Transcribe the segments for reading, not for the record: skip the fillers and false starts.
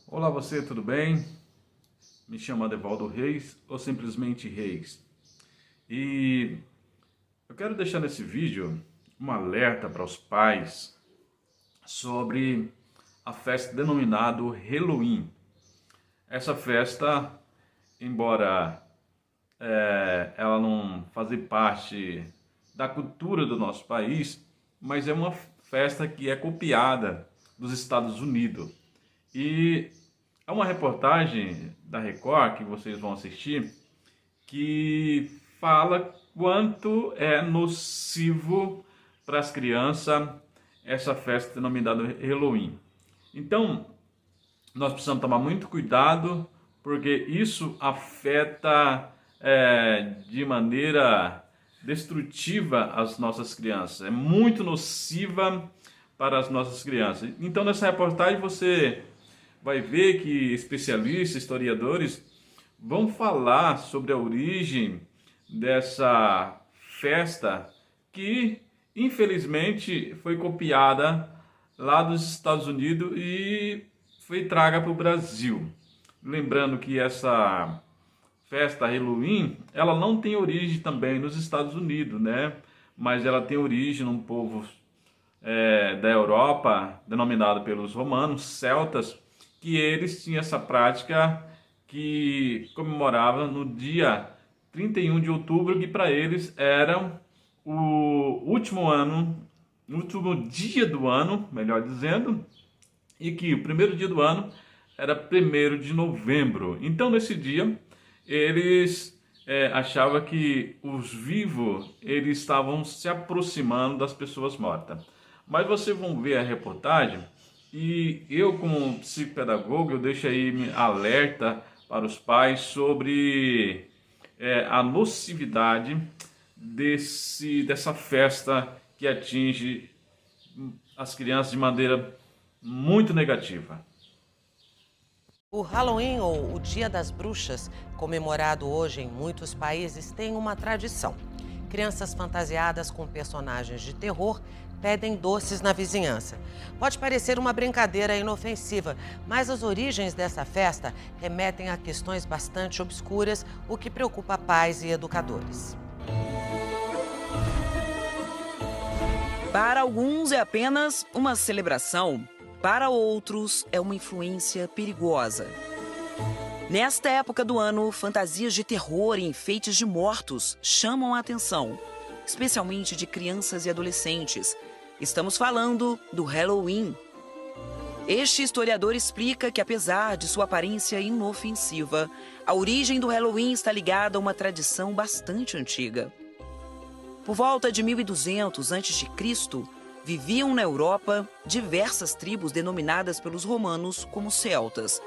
Olá você, tudo bem? Me chamo Adevaldo Reis ou simplesmente Reis. E eu quero deixar nesse vídeo um alerta para os pais sobre a festa denominada Halloween. Essa festa, embora ela não faça parte da cultura do nosso país, mas é uma festa que é copiada dos Estados Unidos. E há uma reportagem da Record que vocês vão assistir que fala quanto é nocivo para as crianças essa festa denominada Halloween. Então, nós precisamos tomar muito cuidado porque isso afeta de maneira destrutiva as nossas crianças. É muito nociva para as nossas crianças. Então, nessa reportagem você vai ver que especialistas, historiadores vão falar sobre a origem dessa festa que, infelizmente, foi copiada lá dos Estados Unidos e foi traga para o Brasil. Lembrando que essa festa Halloween, ela não tem origem também nos Estados Unidos, né? Mas ela tem origem num povo da Europa, denominado pelos romanos, celtas, que eles tinham essa prática que comemorava no dia 31 de outubro, que para eles era o último ano, o último dia do ano, melhor dizendo, e que o primeiro dia do ano era 1º de novembro. Então, nesse dia, eles achavam que os vivos eles estavam se aproximando das pessoas mortas. Mas vocês vão ver a reportagem e eu, como psicopedagogo, eu deixo aí alerta para os pais sobre a nocividade dessa festa que atinge as crianças de maneira muito negativa. O Halloween, ou o Dia das Bruxas, comemorado hoje em muitos países, tem uma tradição. Crianças fantasiadas com personagens de terror pedem doces na vizinhança. Pode parecer uma brincadeira inofensiva, mas as origens dessa festa remetem a questões bastante obscuras, o que preocupa pais e educadores. Para alguns é apenas uma celebração, para outros é uma influência perigosa. Nesta época do ano, fantasias de terror e enfeites de mortos chamam a atenção, especialmente de crianças e adolescentes. Estamos falando do Halloween. Este historiador explica que, apesar de sua aparência inofensiva, a origem do Halloween está ligada a uma tradição bastante antiga. Por volta de 1200 a.C., viviam na Europa diversas tribos denominadas pelos romanos como celtas.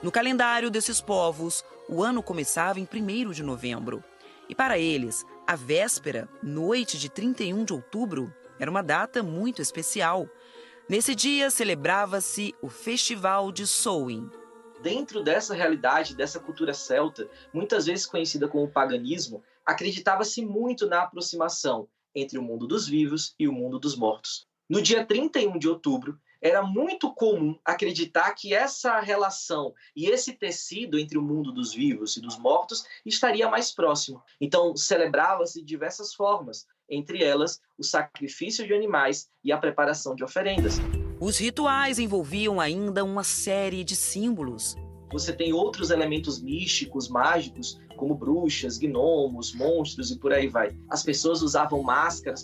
No calendário desses povos, o ano começava em 1º de novembro. E para eles, a véspera, noite de 31 de outubro, era uma data muito especial. Nesse dia celebrava-se o Festival de Samhain. Dentro dessa realidade, dessa cultura celta, muitas vezes conhecida como paganismo, acreditava-se muito na aproximação entre o mundo dos vivos e o mundo dos mortos. No dia 31 de outubro, era muito comum acreditar que essa relação e esse tecido entre o mundo dos vivos e dos mortos estaria mais próximo. Então, celebrava-se de diversas formas, entre elas o sacrifício de animais e a preparação de oferendas. Os rituais envolviam ainda uma série de símbolos. Você tem outros elementos místicos, mágicos, como bruxas, gnomos, monstros e por aí vai. As pessoas usavam máscaras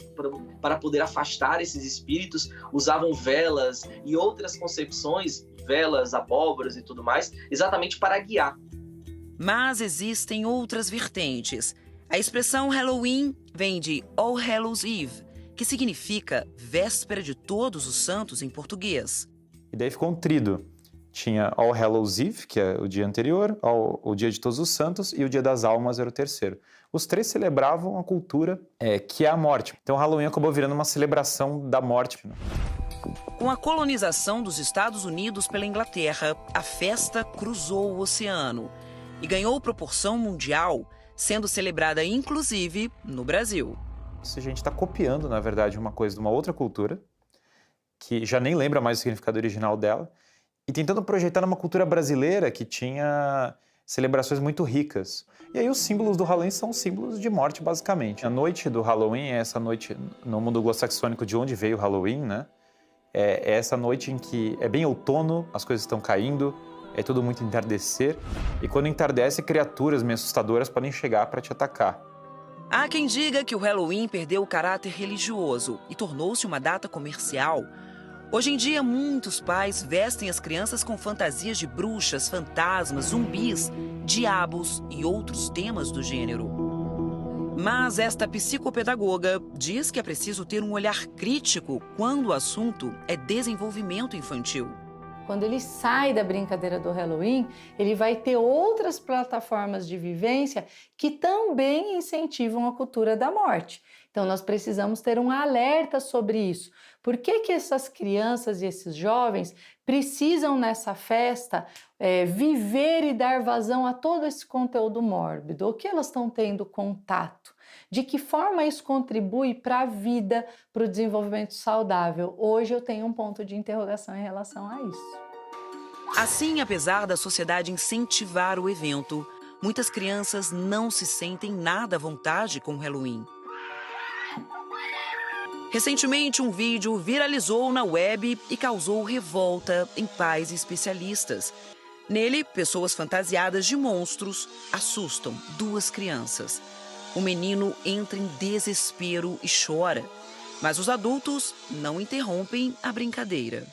para poder afastar esses espíritos, usavam velas e outras concepções, velas, abóboras e tudo mais, exatamente para guiar. Mas existem outras vertentes. A expressão Halloween vem de All Hallows Eve, que significa véspera de todos os santos em português. E daí ficou um tríduo. Tinha All Hallows Eve, que é o dia anterior, o dia de todos os santos, e o dia das almas era o terceiro. Os três celebravam a cultura que é a morte. Então o Halloween acabou virando uma celebração da morte. Com a colonização dos Estados Unidos pela Inglaterra, a festa cruzou o oceano e ganhou proporção mundial, sendo celebrada inclusive no Brasil. A gente está copiando, na verdade, uma coisa de uma outra cultura, que já nem lembra mais o significado original dela, e tentando projetar uma cultura brasileira que tinha celebrações muito ricas. E aí os símbolos do Halloween são símbolos de morte, basicamente. A noite do Halloween é essa noite no mundo anglo-saxônico de onde veio o Halloween, né? É essa noite em que é bem outono, as coisas estão caindo, é tudo muito entardecer. E quando entardece, criaturas meio assustadoras podem chegar para te atacar. Há quem diga que o Halloween perdeu o caráter religioso e tornou-se uma data comercial. Hoje em dia, muitos pais vestem as crianças com fantasias de bruxas, fantasmas, zumbis, diabos e outros temas do gênero. Mas esta psicopedagoga diz que é preciso ter um olhar crítico quando o assunto é desenvolvimento infantil. Quando ele sai da brincadeira do Halloween, ele vai ter outras plataformas de vivência que também incentivam a cultura da morte. Então, nós precisamos ter um alerta sobre isso. Por que essas crianças e esses jovens precisam, nessa festa, viver e dar vazão a todo esse conteúdo mórbido? O que elas estão tendo contato? De que forma isso contribui para a vida, para o desenvolvimento saudável? Hoje eu tenho um ponto de interrogação em relação a isso. Assim, apesar da sociedade incentivar o evento, muitas crianças não se sentem nada à vontade com o Halloween. Recentemente, um vídeo viralizou na web e causou revolta em pais e especialistas. Nele, pessoas fantasiadas de monstros assustam duas crianças. O menino entra em desespero e chora, mas os adultos não interrompem a brincadeira.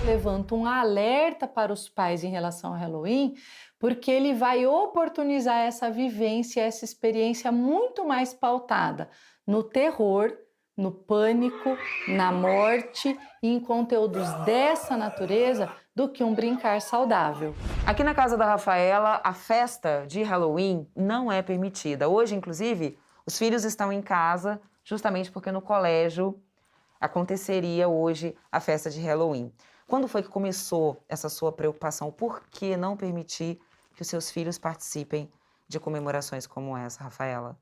Levanta um alerta para os pais em relação ao Halloween, porque ele vai oportunizar essa vivência, essa experiência muito mais pautada no terror, no pânico, na morte e em conteúdos dessa natureza do que um brincar saudável. Aqui na casa da Rafaela, a festa de Halloween não é permitida. Hoje, inclusive, os filhos estão em casa justamente porque no colégio aconteceria hoje a festa de Halloween. Quando foi que começou essa sua preocupação? Por que não permitir que os seus filhos participem de comemorações como essa, Rafaela?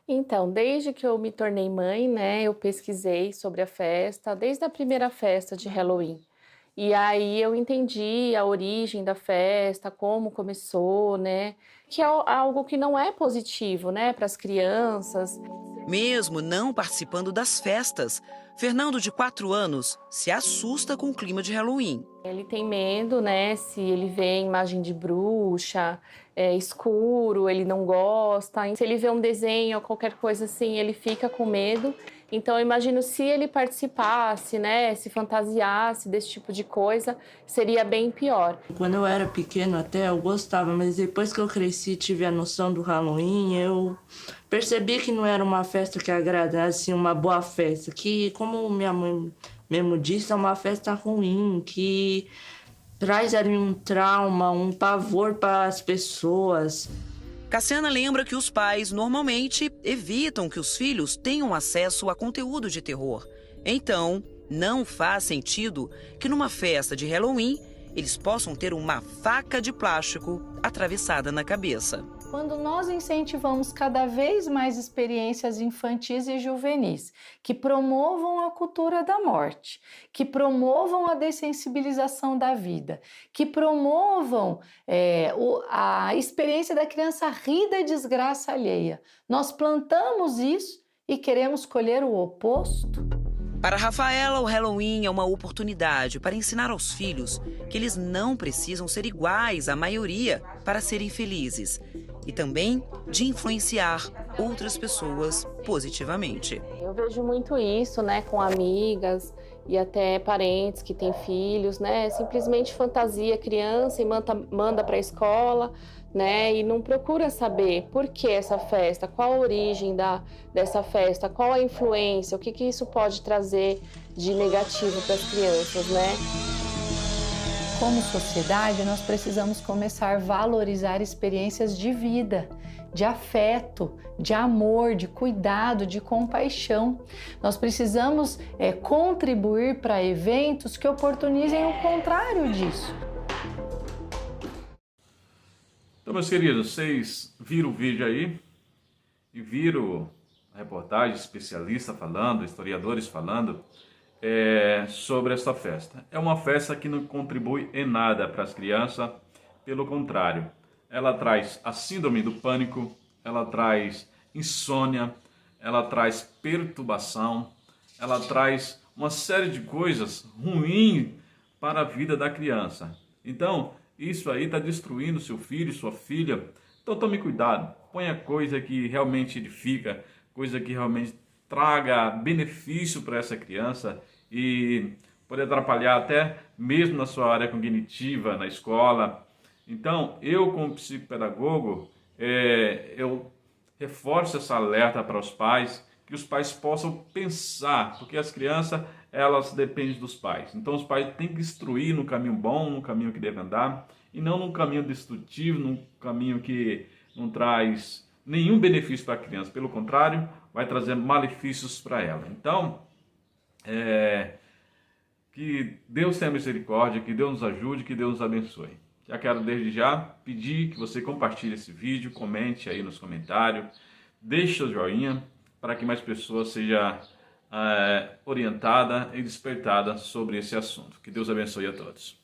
Então, desde que eu me tornei mãe, né, eu pesquisei sobre a festa, desde a primeira festa de Halloween. E aí eu entendi a origem da festa, como começou, né, que é algo que não é positivo, né, para as crianças. Mesmo não participando das festas, Fernando, de 4 anos, se assusta com o clima de Halloween. Ele tem medo, né, se ele vê imagem de bruxa, escuro, ele não gosta. Se ele vê um desenho ou qualquer coisa assim, ele fica com medo. Então, eu imagino se ele participasse, né, se fantasiasse desse tipo de coisa, seria bem pior. Quando eu era pequeno até eu gostava, mas depois que eu cresci e tive a noção do Halloween, eu percebi que não era uma festa que agradasse, uma boa festa, que, como minha mãe mesmo disse, é uma festa ruim, que traz ali um trauma, um pavor para as pessoas. Cassiana lembra que os pais normalmente evitam que os filhos tenham acesso a conteúdo de terror. Então, não faz sentido que numa festa de Halloween eles possam ter uma faca de plástico atravessada na cabeça. Quando nós incentivamos cada vez mais experiências infantis e juvenis que promovam a cultura da morte, que promovam a dessensibilização da vida, que promovam a experiência da criança rir da desgraça alheia, nós plantamos isso e queremos colher o oposto? Para Rafaela, o Halloween é uma oportunidade para ensinar aos filhos que eles não precisam ser iguais à maioria para serem felizes e também de influenciar outras pessoas positivamente. Eu vejo muito isso, né, com amigas e até parentes que têm filhos, né, simplesmente fantasia criança e manda para a escola, né, e não procura saber por que essa festa, qual a origem dessa festa, qual a influência, o que isso pode trazer de negativo para as crianças, né? Como sociedade, nós precisamos começar a valorizar experiências de vida, de afeto, de amor, de cuidado, de compaixão. Nós precisamos contribuir para eventos que oportunizem o contrário disso. Então, meus queridos, vocês viram o vídeo aí e viram reportagem, especialistas falando, historiadores falando sobre esta festa. É uma festa que não contribui em nada para as crianças, pelo contrário, ela traz a síndrome do pânico, ela traz insônia, ela traz perturbação, ela traz uma série de coisas ruins para a vida da criança. Então, isso aí está destruindo seu filho, sua filha. Então tome cuidado, ponha coisa que realmente edifica, coisa que realmente traga benefício para essa criança e pode atrapalhar até mesmo na sua área cognitiva, na escola. Então, eu como psicopedagogo, eu reforço essa alerta para os pais, que os pais possam pensar, porque as crianças, elas dependem dos pais. Então, os pais têm que instruir no caminho bom, no caminho que deve andar, e não num caminho destrutivo, num caminho que não traz nenhum benefício para a criança. Pelo contrário, vai trazer malefícios para ela. Então, que Deus tenha misericórdia, que Deus nos ajude, que Deus nos abençoe. Já quero desde já pedir que você compartilhe esse vídeo, comente aí nos comentários, deixe seu joinha para que mais pessoas sejam orientadas e despertadas sobre esse assunto. Que Deus abençoe a todos.